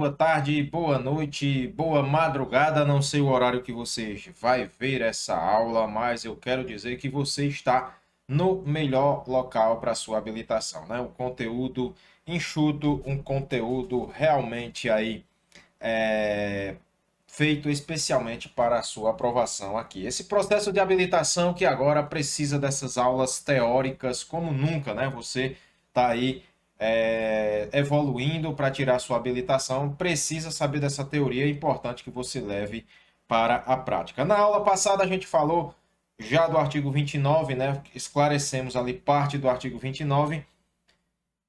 Boa tarde, boa noite, boa madrugada. Não sei o horário que você vai ver essa aula, mas eu quero dizer que você está no melhor local para sua habilitação, né? Um conteúdo enxuto, um conteúdo realmente aí feito especialmente para a sua aprovação aqui. Esse processo de habilitação que agora precisa dessas aulas teóricas como nunca, né? Você está aí evoluindo para tirar sua habilitação, precisa saber dessa teoria, é importante que você leve para a prática. Na aula passada a gente falou já do artigo 29, né? Esclarecemos ali parte do artigo 29,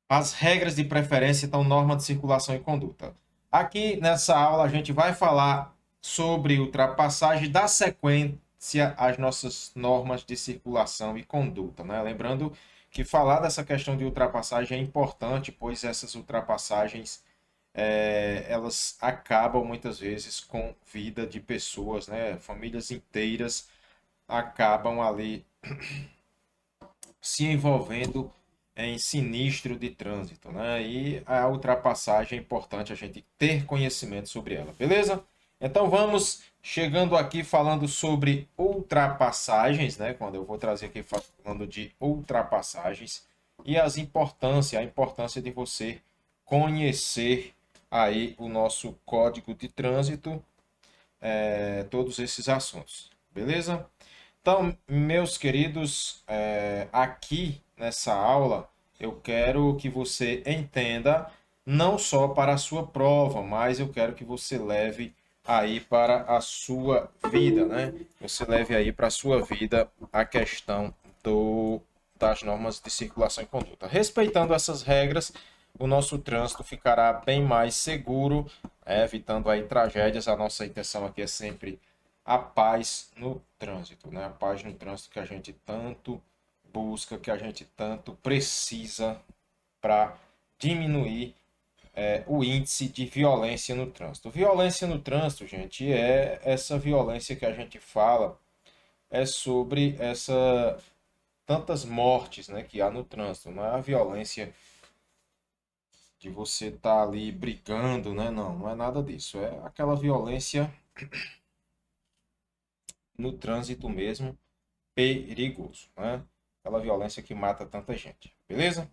as regras de preferência, então, norma de circulação e conduta. Aqui nessa aula a gente vai falar sobre ultrapassagem, da sequência às nossas normas de circulação e conduta, né? Lembrando que falar dessa questão de ultrapassagem é importante, pois essas ultrapassagens elas acabam muitas vezes com vida de pessoas, né? Famílias inteiras acabam ali se envolvendo em sinistro de trânsito, né? E a ultrapassagem é importante a gente ter conhecimento sobre ela, beleza? Então vamos chegando aqui falando sobre ultrapassagens, né? Quando eu vou trazer aqui falando de ultrapassagens e a importância de você conhecer aí o nosso código de trânsito, todos esses assuntos, beleza? Então, meus queridos, aqui nessa aula eu quero que você entenda não só para a sua prova, mas eu quero que você leve aí para a sua vida, né? Você leve aí para a sua vida a questão das normas de circulação e conduta. Respeitando essas regras, o nosso trânsito ficará bem mais seguro, evitando aí tragédias. A nossa intenção aqui é sempre a paz no trânsito, né? A paz no trânsito que a gente tanto busca, que a gente tanto precisa para diminuir o índice de violência no trânsito. Violência no trânsito, gente, é essa violência que a gente fala, é sobre essa tantas mortes, né, que há no trânsito. Não é a violência de você estar ali brigando, né? Não, não é nada disso. É aquela violência no trânsito mesmo, perigoso, né? Aquela violência que mata tanta gente, beleza?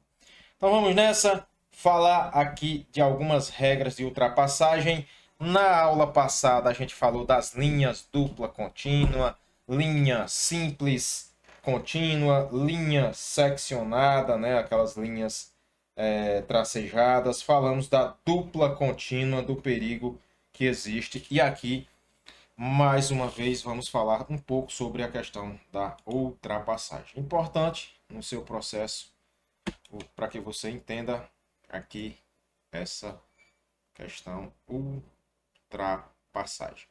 Então vamos nessa, falar aqui de algumas regras de ultrapassagem. Na aula passada a gente falou das linhas dupla contínua, linha simples contínua, linha seccionada, né? Aquelas linhas tracejadas. Falamos da dupla contínua, do perigo que existe. E aqui mais uma vez, vamos falar um pouco sobre a questão da ultrapassagem. Importante no seu processo, para que você entenda aqui essa questão ultrapassagem.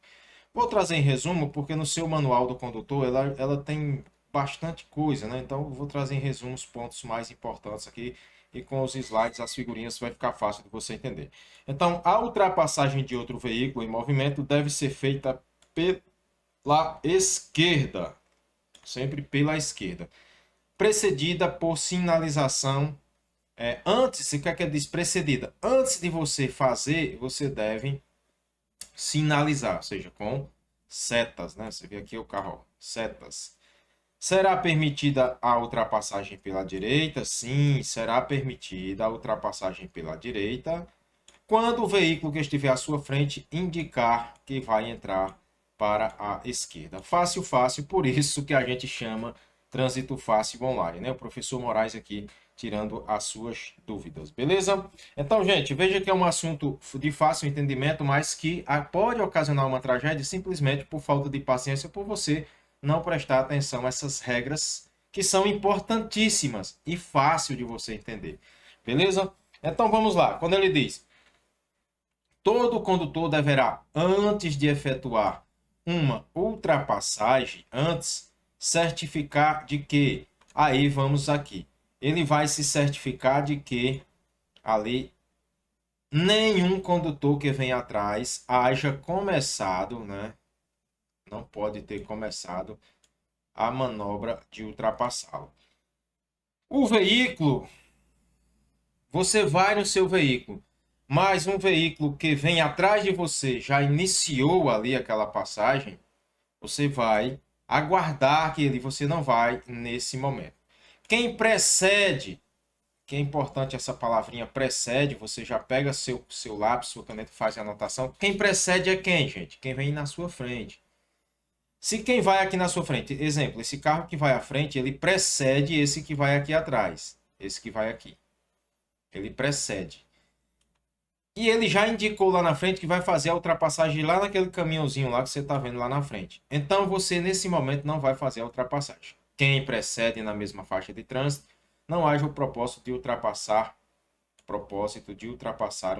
Vou trazer em resumo, porque no seu manual do condutor ela tem bastante coisa, né? Então, eu vou trazer em resumo os pontos mais importantes aqui. E com os slides, as figurinhas, vai ficar fácil de você entender. Então, a ultrapassagem de outro veículo em movimento deve ser feita pela esquerda, sempre pela esquerda, precedida por sinalização. Antes, o que é que diz precedida? Antes de você fazer, você deve sinalizar, ou seja, com setas, né? Você vê aqui o carro, ó, setas. Será permitida a ultrapassagem pela direita? Sim, será permitida a ultrapassagem pela direita quando o veículo que estiver à sua frente indicar que vai entrar para a esquerda. Fácil, fácil, por isso que a gente chama trânsito fácil online, né? O professor Moraes aqui tirando as suas dúvidas, beleza? Então, gente, veja que é um assunto de fácil entendimento, mas que pode ocasionar uma tragédia simplesmente por falta de paciência, por você não prestar atenção a essas regras que são importantíssimas e fácil de você entender, beleza? Então, vamos lá. Quando ele diz todo condutor deverá, antes de efetuar uma ultrapassagem, antes certificar de que, aí vamos aqui, ele vai se certificar de que ali nenhum condutor que vem atrás haja começado, né? Não pode ter começado a manobra de ultrapassá-lo. O veículo, você vai no seu veículo. mas um veículo que vem atrás de você já iniciou ali aquela passagem, você vai aguardar que ele, você não vai nesse momento. Quem precede, que é importante essa palavrinha precede, você já pega seu lápis, sua caneta e faz a anotação. Quem precede é quem, gente? Quem vem na sua frente. Se quem vai aqui na sua frente, exemplo, esse carro que vai à frente, ele precede esse que vai aqui atrás. Esse que vai aqui. Ele precede. E ele já indicou lá na frente que vai fazer a ultrapassagem lá naquele caminhãozinho lá que você está vendo lá na frente. Então você, nesse momento, não vai fazer a ultrapassagem. Quem precede na mesma faixa de trânsito, não haja o propósito de ultrapassar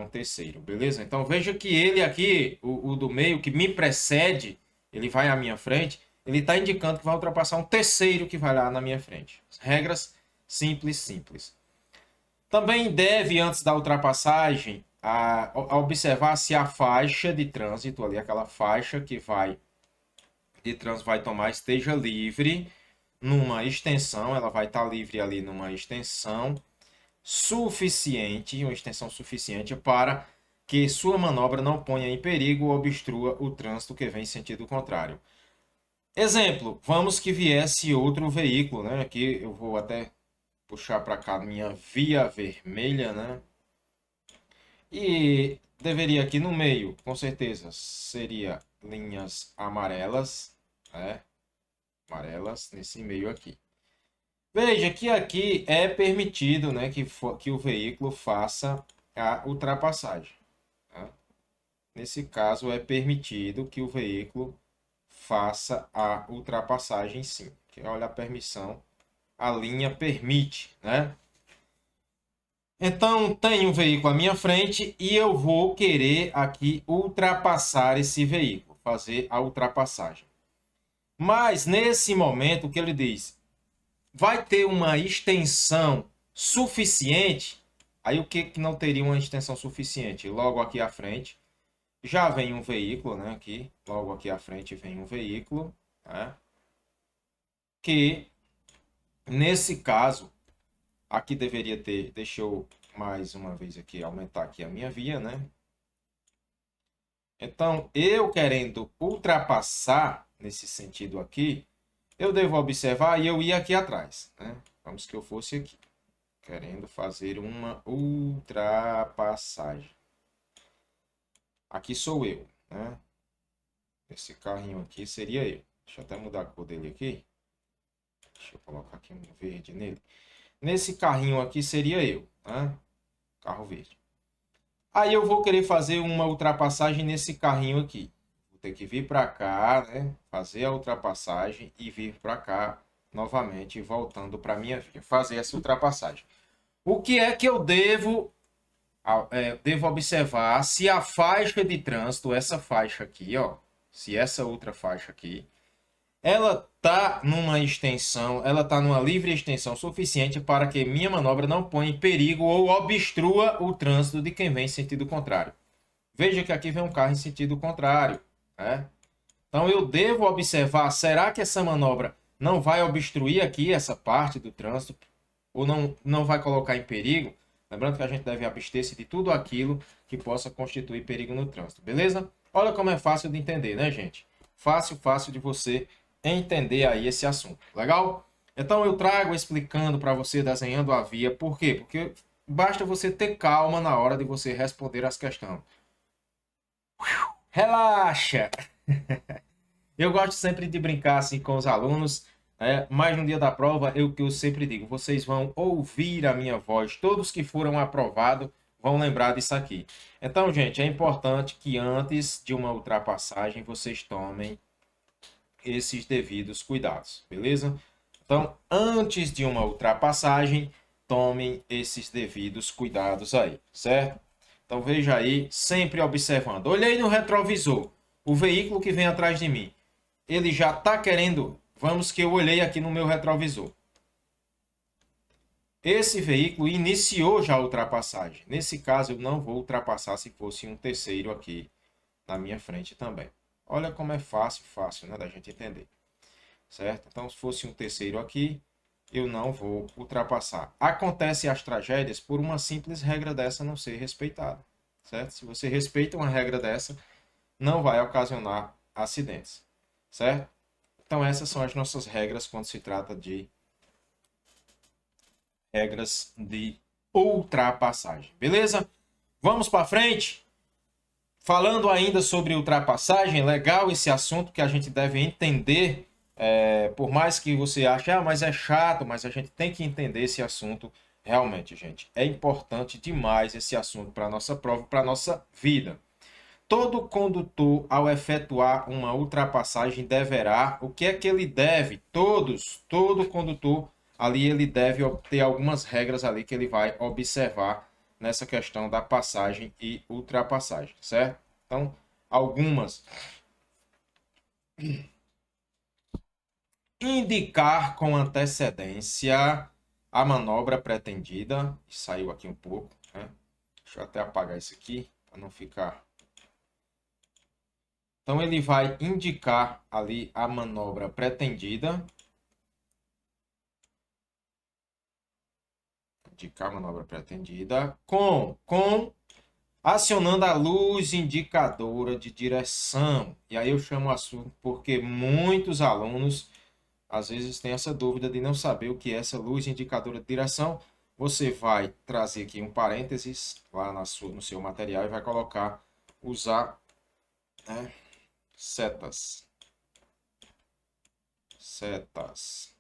um terceiro, beleza? Então veja que ele aqui, o do meio, que me precede, ele vai à minha frente, ele está indicando que vai ultrapassar um terceiro que vai lá na minha frente. Regras simples, simples. Também deve, antes da ultrapassagem, a observar se a faixa de trânsito, ali, aquela faixa que vai de trânsito vai tomar, esteja livre numa extensão, ela vai estar livre ali numa extensão suficiente, uma extensão suficiente para que sua manobra não ponha em perigo ou obstrua o trânsito que vem em sentido contrário. Exemplo, vamos que viesse outro veículo, né? Aqui eu vou até puxar para cá minha via vermelha, né? E deveria aqui no meio, com certeza, seria linhas amarelas, né? Amarelas nesse meio aqui. Veja que aqui é permitido, né, que o veículo faça a ultrapassagem. Tá? Nesse caso, é permitido que o veículo faça a ultrapassagem, sim. Que olha a permissão, a linha permite, né? Então, tem um veículo à minha frente e eu vou querer aqui ultrapassar esse veículo, fazer a ultrapassagem. Mas, nesse momento, o que ele diz? Vai ter uma extensão suficiente. Aí o que não teria uma extensão suficiente? Logo aqui à frente já vem um veículo, né? Aqui, logo aqui à frente vem um veículo, né? Que nesse caso aqui deveria ter, deixa eu mais uma vez aqui aumentar aqui a minha via, né? Então, eu querendo ultrapassar nesse sentido aqui, eu devo observar e eu ir aqui atrás, né? Vamos que eu fosse aqui, querendo fazer uma ultrapassagem. Aqui sou eu, né? Esse carrinho aqui seria eu. Deixa eu até mudar a cor dele aqui. Deixa eu colocar aqui um verde nele. Nesse carrinho aqui seria eu, né? Carro verde. Aí eu vou querer fazer uma ultrapassagem nesse carrinho aqui. Vou ter que vir para cá, né? Fazer a ultrapassagem e vir para cá novamente, voltando para minha via. Fazer essa ultrapassagem. O que é que eu devo observar se a faixa de trânsito, essa faixa aqui, ó, se essa outra faixa aqui, ela tá numa extensão, ela tá numa livre extensão suficiente para que minha manobra não ponha em perigo ou obstrua o trânsito de quem vem em sentido contrário. Veja que aqui vem um carro em sentido contrário, né? Então eu devo observar, será que essa manobra não vai obstruir aqui essa parte do trânsito ou não vai colocar em perigo? Lembrando que a gente deve abster-se de tudo aquilo que possa constituir perigo no trânsito, beleza? Olha como é fácil de entender, né, gente? Fácil, fácil de você entender aí esse assunto, legal? Então eu trago explicando para você, desenhando a via, por quê? Porque basta você ter calma na hora de você responder as questões. Relaxa! Eu gosto sempre de brincar assim com os alunos, mas no dia da prova, que eu sempre digo, vocês vão ouvir a minha voz, todos que foram aprovados vão lembrar disso aqui. Então, gente, é importante que antes de uma ultrapassagem vocês tomem esses devidos cuidados, beleza? Então, antes de uma ultrapassagem, tomem esses devidos cuidados aí, certo? Então, veja aí, sempre observando. Olhei no retrovisor, o veículo que vem atrás de mim, ele já está querendo. Vamos que eu olhei aqui no meu retrovisor. Esse veículo iniciou já a ultrapassagem. Nesse caso, eu não vou ultrapassar se fosse um terceiro aqui na minha frente também. Olha como é fácil, fácil, né, da gente entender. Certo? Então, se fosse um terceiro aqui, eu não vou ultrapassar. Acontece as tragédias por uma simples regra dessa não ser respeitada. certo? Se você respeita uma regra dessa, não vai ocasionar acidentes, certo? Então essas são as nossas regras quando se trata de regras de ultrapassagem, beleza? Vamos para frente? Falando ainda sobre ultrapassagem, legal esse assunto que a gente deve entender, por mais que você ache, mas é chato, mas a gente tem que entender esse assunto realmente, gente. É importante demais esse assunto para a nossa prova, para a nossa vida. Todo condutor, ao efetuar uma ultrapassagem, deverá, o que é que ele deve? Todo condutor ali ele deve ter algumas regras ali que ele vai observar nessa questão da passagem e ultrapassagem, certo? Então, algumas. Indicar com antecedência a manobra pretendida. Saiu aqui um pouco, né? Deixa eu até apagar isso aqui para não ficar. Então, ele vai indicar ali a manobra pretendida. Indicar a manobra pretendida com acionando a luz indicadora de direção. E aí eu chamo o assunto porque muitos alunos às vezes têm essa dúvida de não saber o que é essa luz indicadora de direção. Você vai trazer aqui um parênteses lá no seu material e vai colocar usar, né, setas. Setas.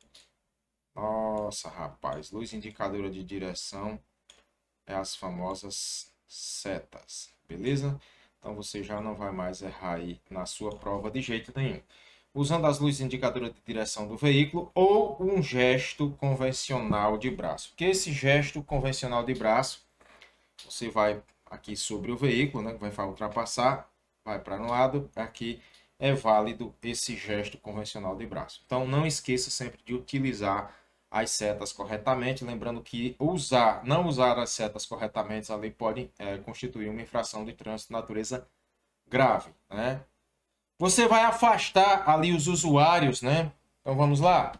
Nossa, rapaz, luz indicadora de direção é as famosas setas, beleza? Então você já não vai mais errar aí na sua prova de jeito nenhum. Usando as luzes indicadoras de direção do veículo ou um gesto convencional de braço. Que esse gesto convencional de braço, você vai aqui sobre o veículo, né, vai ultrapassar, vai para um lado, aqui é válido esse gesto convencional de braço. Então não esqueça sempre de utilizar as setas corretamente, lembrando que não usar as setas corretamente ali pode constituir uma infração de trânsito de natureza grave, né? Você vai afastar ali os usuários, né? Então vamos lá,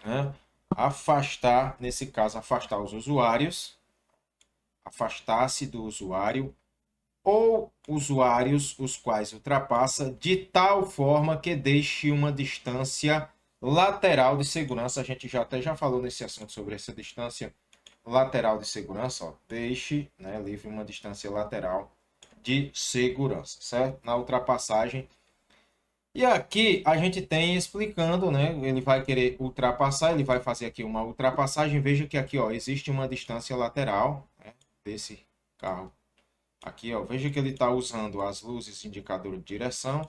né? Afastar, nesse caso, afastar os usuários, afastar-se do usuário ou usuários os quais ultrapassa de tal forma que deixe uma distância lateral de segurança. A gente já falou nesse assunto sobre essa distância lateral de segurança. Ó. Deixe, né, livre uma distância lateral de segurança, certo? Na ultrapassagem. E aqui a gente tem explicando, né? Ele vai querer ultrapassar, ele vai fazer aqui uma ultrapassagem. Veja que aqui, ó, existe uma distância lateral, né, desse carro. Aqui, ó, veja que ele está usando as luzes indicadoras de direção.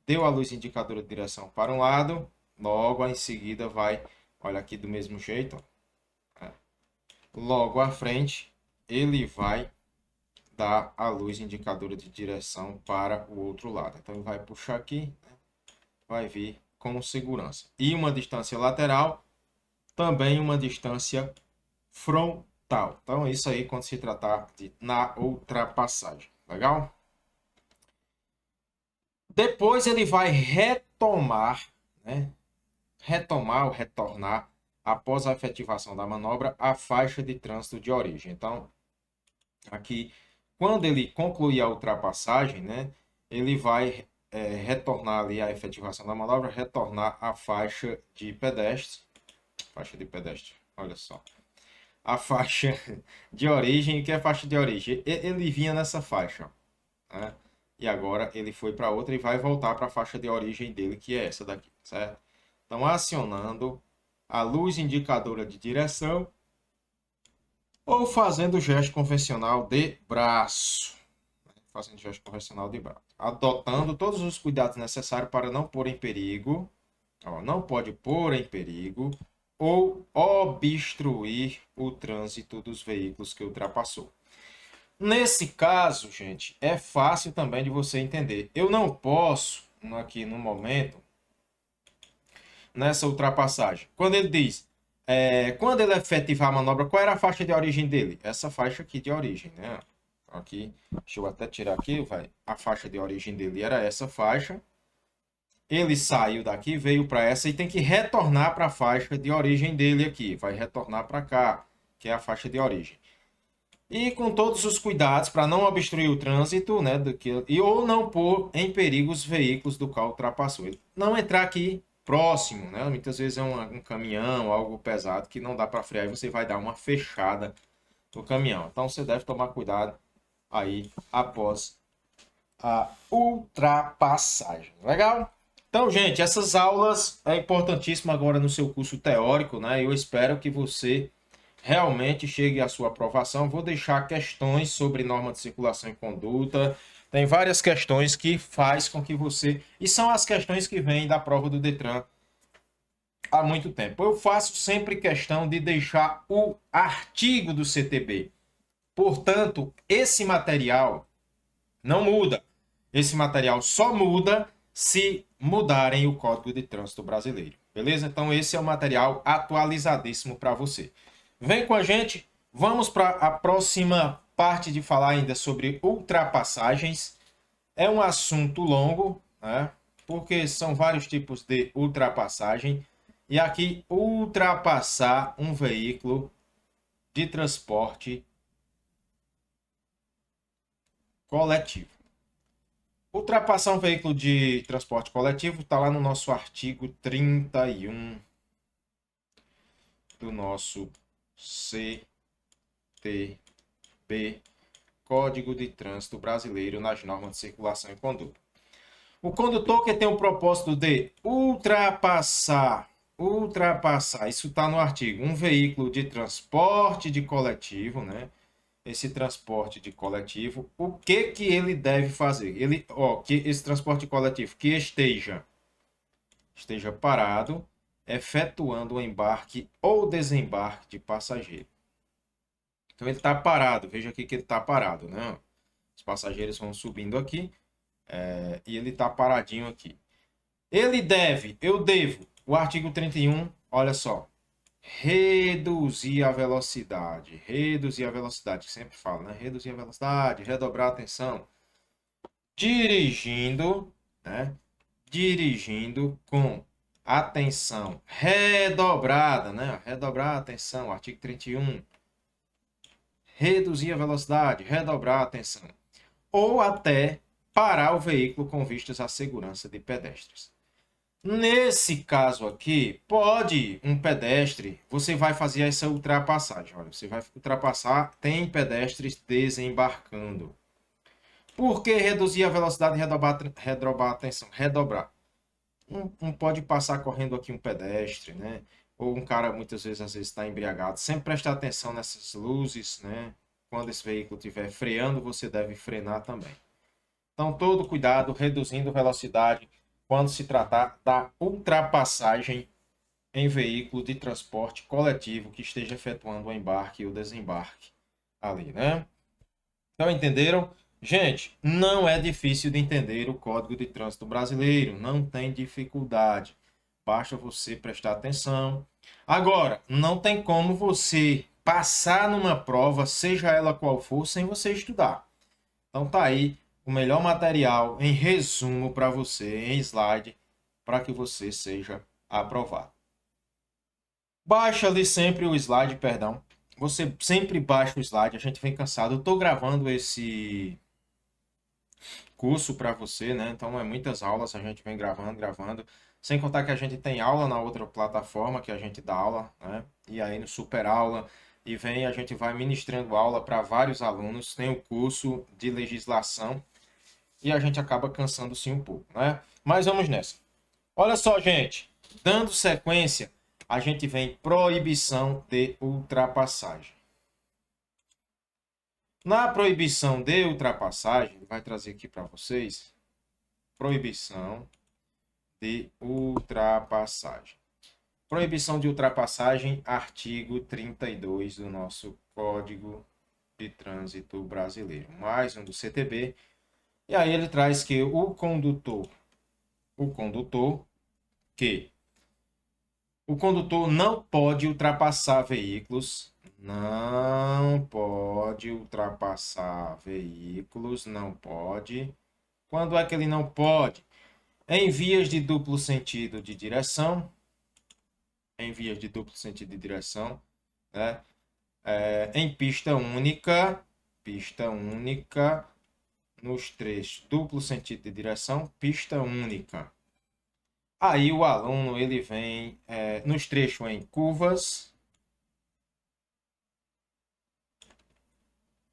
Deu a luz indicadora de direção para um lado, logo em seguida vai, olha aqui do mesmo jeito, ó, logo à frente ele vai dar a luz indicadora de direção para o outro lado. Então ele vai puxar aqui, né, vai vir com segurança. E uma distância lateral, também uma distância frontal. Então é isso aí quando se tratar de na ultrapassagem. Legal? Depois ele vai retomar, né? Retomar ou retornar, após a efetivação da manobra, a faixa de trânsito de origem. Então, aqui, quando ele concluir a ultrapassagem, né? Ele vai retornar ali a efetivação da manobra, retornar a faixa de pedestre. Faixa de pedestre, olha só. A faixa de origem, o que é faixa de origem? Ele vinha nessa faixa, né? E agora ele foi para outra e vai voltar para a faixa de origem dele, que é essa daqui, certo? Então, acionando a luz indicadora de direção ou fazendo o gesto convencional de braço. Fazendo gesto convencional de braço. Adotando todos os cuidados necessários para não pôr em perigo, ó, não pode pôr em perigo ou obstruir o trânsito dos veículos que ultrapassou. Nesse caso, gente, é fácil também de você entender. Eu não posso, aqui no momento, nessa ultrapassagem, quando ele diz, quando ele efetivar a manobra, qual era a faixa de origem dele? Essa faixa aqui de origem, né? Aqui, deixa eu até tirar aqui, vai. A faixa de origem dele era essa faixa. Ele saiu daqui, veio para essa e tem que retornar para a faixa de origem dele aqui. Vai retornar para cá, que é a faixa de origem. E com todos os cuidados para não obstruir o trânsito, né, ou não pôr em perigo os veículos do qual ultrapassou. Ele não entrar aqui próximo, né? Muitas vezes é um caminhão, algo pesado que não dá para frear e você vai dar uma fechada no caminhão. Então você deve tomar cuidado aí após a ultrapassagem. Legal? Então, gente, essas aulas é importantíssimo agora no seu curso teórico, né? Eu espero que você realmente chegue à sua aprovação. Vou deixar questões sobre norma de circulação e conduta. Tem várias questões que faz com que você... E são as questões que vêm da prova do Detran há muito tempo. Eu faço sempre questão de deixar o artigo do CTB. Portanto, esse material não muda. Esse material só muda se mudarem o Código de Trânsito Brasileiro. Beleza? Então, esse é o material atualizadíssimo para você. Vem com a gente, vamos para a próxima parte de falar ainda sobre ultrapassagens. É um assunto longo, né? Porque são vários tipos de ultrapassagem. E aqui, ultrapassar um veículo de transporte coletivo. Ultrapassar um veículo de transporte coletivo está lá no nosso artigo 31 do nosso CTB, Código de Trânsito Brasileiro, nas normas de circulação e conduta. O condutor que tem o propósito de ultrapassar, isso está no artigo, um veículo de transporte de coletivo, né? Esse transporte de coletivo, o que que ele deve fazer? Que esse transporte coletivo que esteja parado, efetuando o embarque ou desembarque de passageiro. Então ele está parado, veja aqui que ele está parado, né? Os passageiros vão subindo aqui e ele está paradinho aqui. Eu devo, o artigo 31, olha só, reduzir a velocidade, que sempre fala, né? Reduzir a velocidade, redobrar a atenção. Dirigindo, né? Dirigindo com atenção redobrada, né? Redobrar a atenção, artigo 31. Reduzir a velocidade, redobrar a atenção. Ou até parar o veículo com vistas à segurança de pedestres. Nesse caso aqui, pode um pedestre, você vai fazer essa ultrapassagem. Olha, você vai ultrapassar, tem pedestres desembarcando. Por que reduzir a velocidade e redobrar a atenção? Redobrar. Não pode passar correndo aqui um pedestre, né? Ou um cara muitas vezes, às vezes, está embriagado. Sempre prestar atenção nessas luzes, né? Quando esse veículo estiver freando, você deve frenar também. Então, todo cuidado, reduzindo velocidade quando se tratar da ultrapassagem em veículo de transporte coletivo que esteja efetuando o embarque e o desembarque ali, né? Então, entenderam? Gente, não é difícil de entender o Código de Trânsito Brasileiro, não tem dificuldade. Basta você prestar atenção. Agora, não tem como você passar numa prova, seja ela qual for, sem você estudar. Então tá aí o melhor material em resumo para você, em slide, para que você seja aprovado. Baixa ali sempre o slide, perdão. Você sempre baixa o slide, a gente vem cansado. Eu estou gravando esse curso para você, né? Então é muitas aulas, a gente vem gravando. Sem contar que a gente tem aula na outra plataforma que a gente dá aula, né? E aí no Super Aula a gente vai ministrando aula para vários alunos. Tem o curso de legislação e a gente acaba cansando sim um pouco, né? Mas vamos nessa. Olha só, gente, dando sequência, a gente vem proibição de ultrapassagem. Na proibição de ultrapassagem, vai trazer aqui para vocês, proibição de ultrapassagem. Proibição de ultrapassagem, artigo 32 do nosso Código de Trânsito Brasileiro. Mais um do CTB. E aí ele traz que o condutor não pode ultrapassar veículos, não pode. Quando é que ele não pode? Em vias de duplo sentido de direção, né? em pista única, nos trechos duplo sentido de direção, pista única. Aí o aluno ele vem nos trechos em curvas,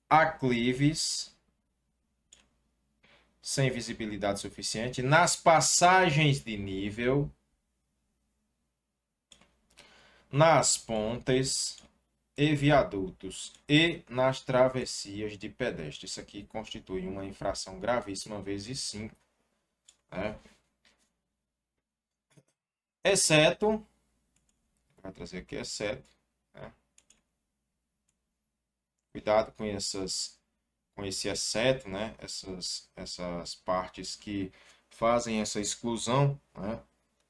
aclives, sem visibilidade suficiente, nas passagens de nível, nas pontes e viadutos e nas travessias de pedestre. Isso aqui constitui uma infração gravíssima vezes 5, né? Exceto, vai trazer aqui exceto, né? Cuidado com esse exceto, né? Essas partes que fazem essa exclusão, né?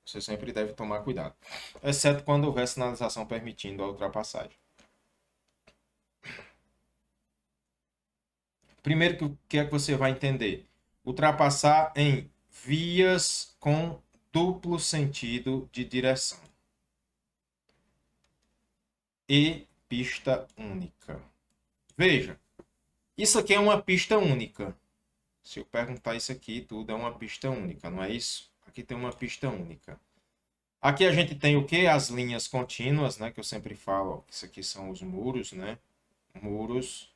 Você sempre deve tomar cuidado. Exceto quando houver sinalização permitindo a ultrapassagem. Primeiro, o que é que você vai entender? Ultrapassar em vias com duplo sentido de direção. E pista única. Veja, isso aqui é uma pista única. Se eu perguntar isso aqui, tudo é uma pista única, não é isso? Aqui tem uma pista única. Aqui a gente tem o quê? As linhas contínuas, né? Que eu sempre falo, ó, isso aqui são os muros, né? Muros,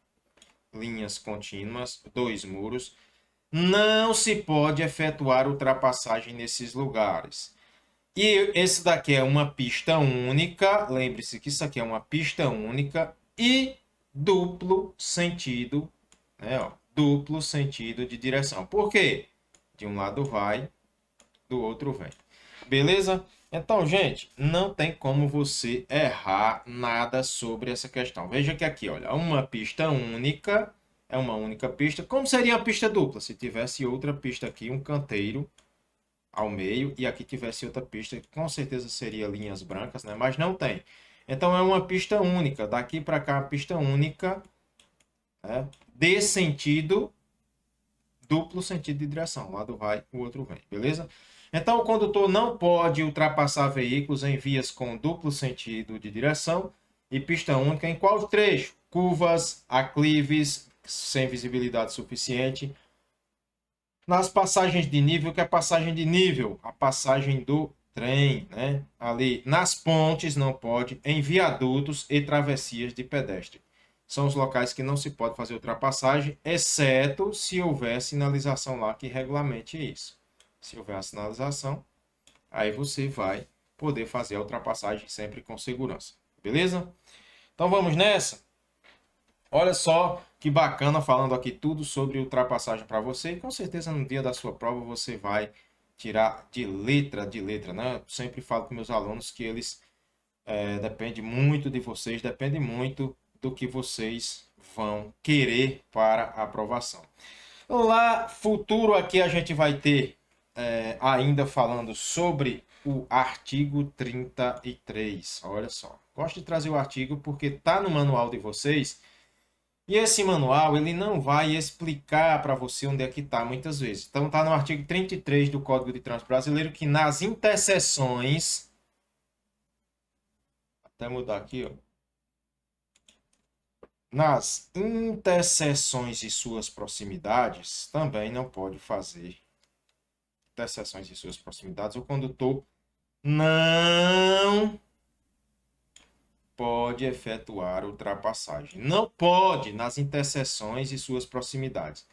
linhas contínuas, 2 muros. Não se pode efetuar ultrapassagem nesses lugares. E esse daqui é uma pista única. Lembre-se que isso aqui é uma pista única e duplo sentido, né? Ó, duplo sentido de direção. Por quê? De um lado vai, do outro vem. Beleza? Então, gente, não tem como você errar nada sobre essa questão. Veja que aqui, olha, uma pista única é uma única pista. Como seria uma pista dupla? Se tivesse outra pista aqui, um canteiro ao meio, e aqui tivesse outra pista, com certeza seria linhas brancas, né? Mas não tem. Então, é uma pista única. Daqui para cá, uma pista única, né? De sentido, duplo sentido de direção. Um lado vai, o outro vem. Beleza? Então, o condutor não pode ultrapassar veículos em vias com duplo sentido de direção e pista única em qual trecho? Curvas, aclives, sem visibilidade suficiente. Nas passagens de nível, que é a passagem de nível? A passagem do trem, né? Ali nas pontes não pode, em viadutos e travessias de pedestre. São os locais que não se pode fazer ultrapassagem, exceto se houver sinalização lá que regulamente isso. Se houver a sinalização, aí você vai poder fazer a ultrapassagem sempre com segurança. Beleza? Então vamos nessa? Olha só que bacana falando aqui tudo sobre ultrapassagem para você. E com certeza no dia da sua prova você vai tirar de letra, né? Eu sempre falo com meus alunos que eles depende muito de vocês, depende muito do que vocês vão querer para a aprovação. Lá, futuro aqui a gente vai ter ainda falando sobre o artigo 33. Olha só, gosto de trazer o artigo porque está no manual de vocês. E esse manual, ele não vai explicar para você onde é que está muitas vezes. Então, está no artigo 33 do Código de Trânsito Brasileiro, que nas interseções, até mudar aqui, ó, nas interseções e suas proximidades, também não pode fazer interseções e suas proximidades. O condutor não pode efetuar ultrapassagem. Não pode nas interseções e suas proximidades.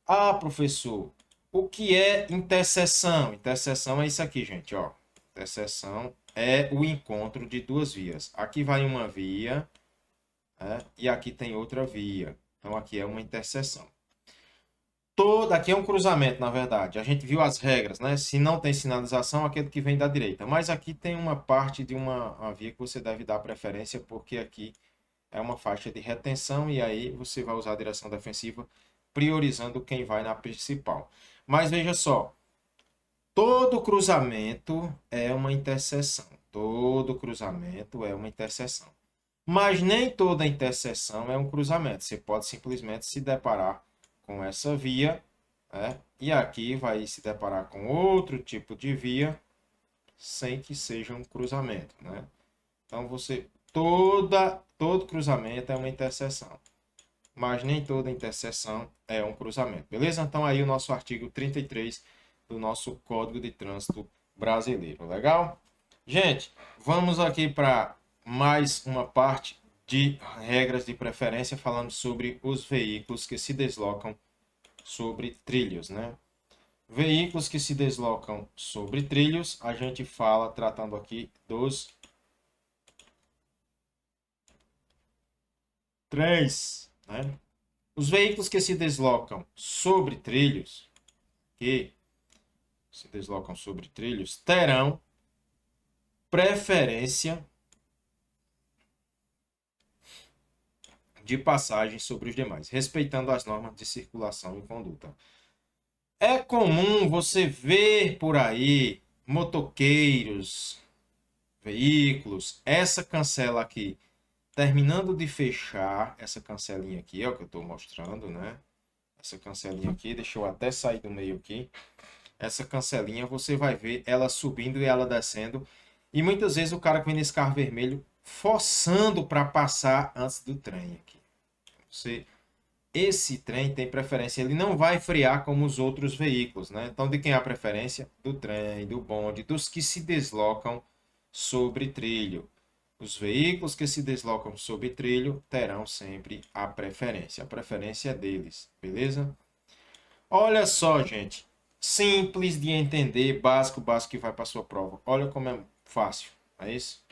Ah, professor, o que é interseção? Interseção é isso aqui, gente, ó. Interseção é o encontro de duas vias. Aqui vai uma via, né, e aqui tem outra via. Então, aqui é uma interseção. Aqui é um cruzamento, na verdade. A gente viu as regras, né? Se não tem sinalização, aquele que vem da direita. Mas aqui tem uma parte de uma via que você deve dar preferência, porque aqui é uma faixa de retenção e aí você vai usar a direção defensiva priorizando quem vai na principal. Mas veja só, todo cruzamento é uma interseção. Todo cruzamento é uma interseção. Mas nem toda interseção é um cruzamento. Você pode simplesmente se deparar com essa via, né? E aqui vai se deparar com outro tipo de via sem que seja um cruzamento, né? Então você todo todo cruzamento é uma interseção, mas nem toda interseção é um cruzamento, beleza? Então aí o nosso artigo 33 do nosso Código de Trânsito Brasileiro, legal? Gente, vamos aqui para mais uma parte de regras de preferência falando sobre os veículos que se deslocam sobre trilhos, né? Veículos que se deslocam sobre trilhos, a gente fala tratando aqui dos trens, né? Os veículos que se deslocam sobre trilhos, terão preferência de passagem sobre os demais, respeitando as normas de circulação e conduta. É comum você ver por aí motoqueiros, veículos, essa cancela aqui, terminando de fechar, essa cancelinha aqui, é o que eu estou mostrando, né? Essa cancelinha aqui, deixa eu até sair do meio aqui. Essa cancelinha, você vai ver ela subindo e ela descendo. E muitas vezes o cara que vem nesse carro vermelho forçando para passar antes do trem aqui. Esse trem tem preferência, ele não vai frear como os outros veículos, né? Então, de quem há preferência? Do trem, do bonde, dos que se deslocam sobre trilho. Os veículos que se deslocam sobre trilho terão sempre a preferência. A preferência é deles, beleza? Olha só, gente. Simples de entender, básico que vai para a sua prova. Olha como é fácil, é isso?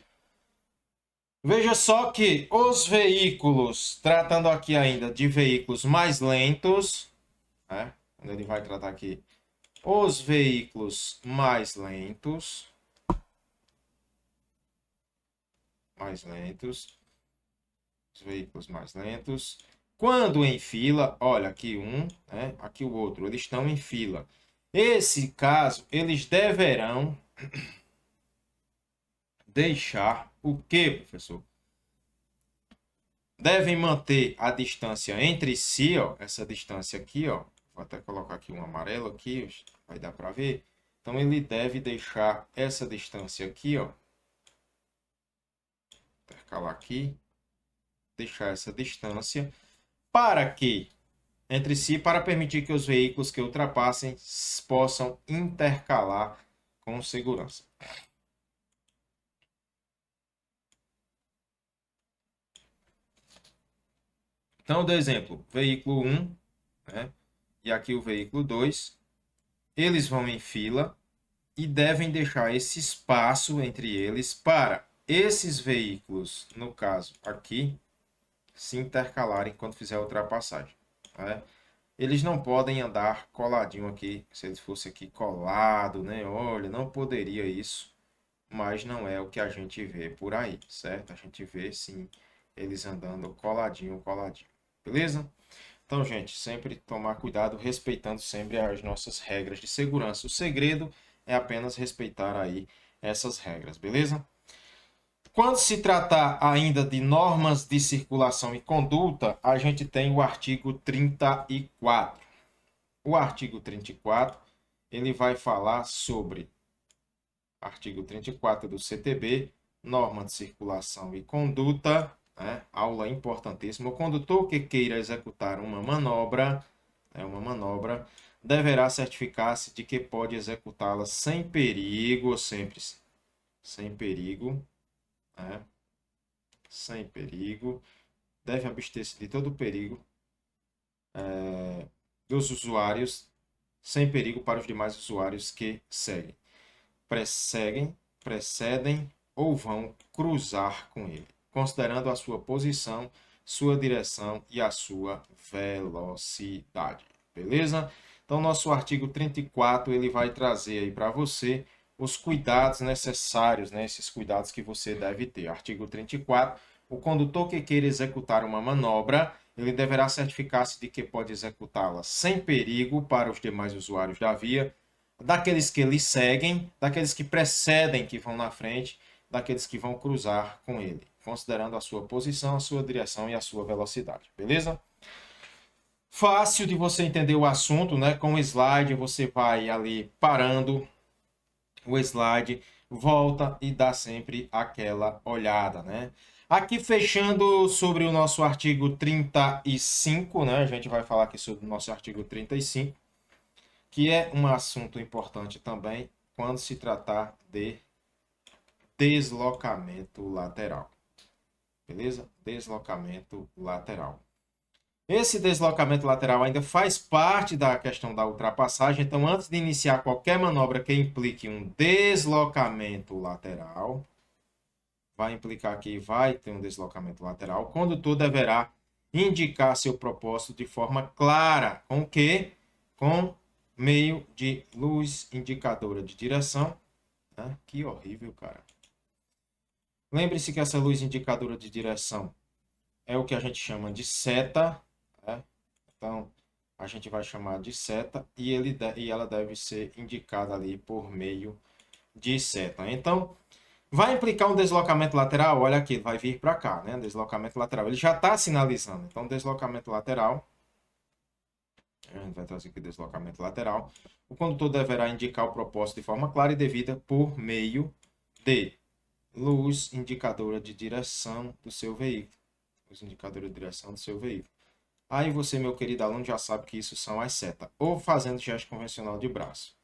Veja só que os veículos, tratando aqui ainda de veículos mais lentos, né? Quando ele vai tratar aqui, os veículos mais lentos, os veículos mais lentos, quando em fila, olha aqui um, né? Aqui o outro, eles estão em fila. Esse caso, eles deverão deixar o quê, professor? Devem manter a distância entre si, ó, essa distância aqui, ó. Vou até colocar aqui um amarelo aqui, vai dar para ver. Então ele deve deixar essa distância aqui, ó. Intercalar aqui, deixar essa distância para que entre si, para permitir que os veículos que ultrapassem possam intercalar com segurança. Então, do exemplo, veículo 1, né? E aqui o veículo 2, eles vão em fila e devem deixar esse espaço entre eles para esses veículos, no caso aqui, se intercalarem quando fizer a ultrapassagem, né? Eles não podem andar coladinho aqui, se eles fosse aqui colado, né? Olha, não poderia isso, mas não é o que a gente vê por aí, certo? A gente vê sim eles andando coladinho, coladinho. Beleza? Então, gente, sempre tomar cuidado, respeitando sempre as nossas regras de segurança. O segredo é apenas respeitar aí essas regras, beleza? Quando se tratar ainda de normas de circulação e conduta, a gente tem o artigo 34. O artigo 34, ele vai falar sobre artigo 34 do CTB, norma de circulação e conduta, né? Aula importantíssima. O condutor que queira executar uma manobra, deverá certificar-se de que pode executá-la sem perigo, sempre sem perigo, né? Sem perigo. Deve abster-se de todo perigo dos usuários, sem perigo para os demais usuários que seguem, precedem ou vão cruzar com ele, considerando a sua posição, sua direção e a sua velocidade. Beleza? Então, nosso artigo 34, ele vai trazer aí para você os cuidados necessários, né? Esses cuidados que você deve ter. Artigo 34, o condutor que queira executar uma manobra, ele deverá certificar-se de que pode executá-la sem perigo para os demais usuários da via, daqueles que lhe seguem, daqueles que precedem, que vão na frente, daqueles que vão cruzar com ele, considerando a sua posição, a sua direção e a sua velocidade. Beleza? Fácil de você entender o assunto, né? Com o slide, você vai ali parando o slide, volta e dá sempre aquela olhada, né? Aqui fechando sobre o nosso artigo 35, né? A gente vai falar aqui sobre o nosso artigo 35, que é um assunto importante também quando se tratar de deslocamento lateral. Beleza? Deslocamento lateral. Esse deslocamento lateral ainda faz parte da questão da ultrapassagem, então antes de iniciar qualquer manobra que implique um deslocamento lateral, vai implicar que vai ter um deslocamento lateral, o condutor deverá indicar seu propósito de forma clara. Com o quê? Com meio de luz indicadora de direção. Né? Que horrível, cara. Lembre-se que essa luz indicadora de direção é o que a gente chama de seta. Né? Então, a gente vai chamar de seta e ela deve ser indicada ali por meio de seta. Então, vai implicar um deslocamento lateral, olha aqui, vai vir para cá, né? Deslocamento lateral. Ele já está sinalizando. Então, deslocamento lateral. A gente vai trazer aqui deslocamento lateral. O condutor deverá indicar o propósito de forma clara e devida por meio de luz indicadora de direção do seu veículo. Luz indicadora de direção do seu veículo. Aí você, meu querido aluno, já sabe que isso são as setas. Ou fazendo gesto convencional de braço.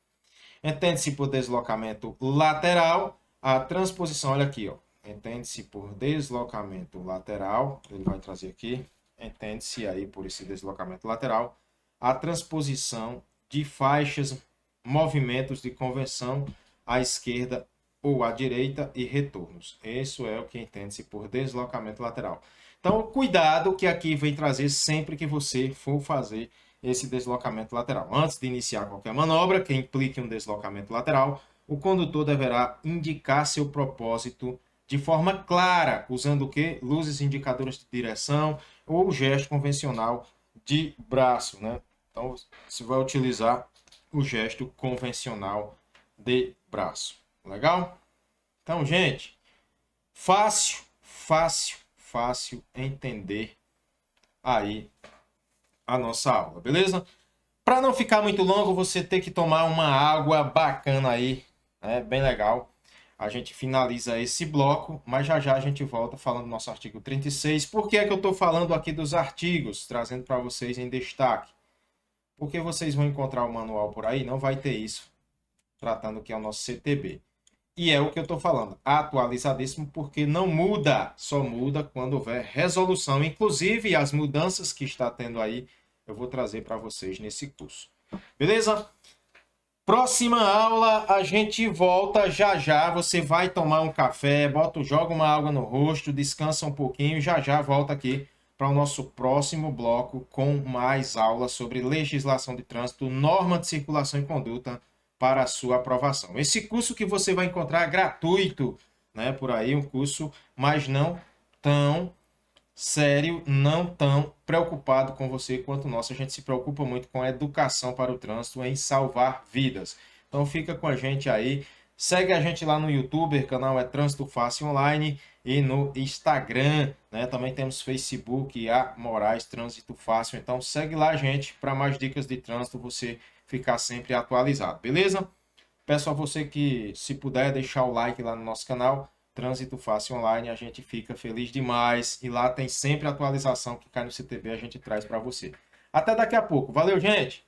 Entende-se por deslocamento lateral a transposição, olha aqui, ó. Entende-se por deslocamento lateral, ele vai trazer aqui, entende-se aí por esse deslocamento lateral, a transposição de faixas, movimentos de convenção à esquerda ou à direita e retornos. Isso é o que entende-se por deslocamento lateral. Então, cuidado que aqui vem trazer sempre que você for fazer esse deslocamento lateral. Antes de iniciar qualquer manobra que implique um deslocamento lateral, o condutor deverá indicar seu propósito de forma clara, usando o quê? Luzes indicadoras de direção ou gesto convencional de braço, né? Então, você vai utilizar o gesto convencional de braço. Legal? Então, gente, fácil, fácil, fácil entender aí a nossa aula, beleza? Para não ficar muito longo, você tem que tomar uma água bacana aí, né? Bem legal. A gente finaliza esse bloco, mas já já a gente volta falando do nosso artigo 36. Por que é que eu estou falando aqui dos artigos, trazendo para vocês em destaque? Porque vocês vão encontrar o manual por aí, não vai ter isso, tratando que é o nosso CTB. E é o que eu estou falando, atualizadíssimo, porque não muda, só muda quando houver resolução. Inclusive, as mudanças que está tendo aí, eu vou trazer para vocês nesse curso. Beleza? Próxima aula, a gente volta já já. Você vai tomar um café, joga uma água no rosto, descansa um pouquinho, já já volta aqui para o nosso próximo bloco com mais aulas sobre legislação de trânsito, norma de circulação e conduta para a sua aprovação. Esse curso que você vai encontrar gratuito, né, por aí, um curso, mas não tão sério, não tão preocupado com você quanto o nosso. A gente se preocupa muito com a educação para o trânsito, em salvar vidas. Então fica com a gente aí. Segue a gente lá no YouTube, o canal é Trânsito Fácil Online, e no Instagram, né? Também temos Facebook, a Moraes Trânsito Fácil. Então segue lá, gente, para mais dicas de trânsito, você ficar sempre atualizado, beleza? Peço a você que, se puder, deixar o like lá no nosso canal, Trânsito Fácil Online, a gente fica feliz demais. E lá tem sempre atualização que cai no CTB, a gente traz para você. Até daqui a pouco. Valeu, gente!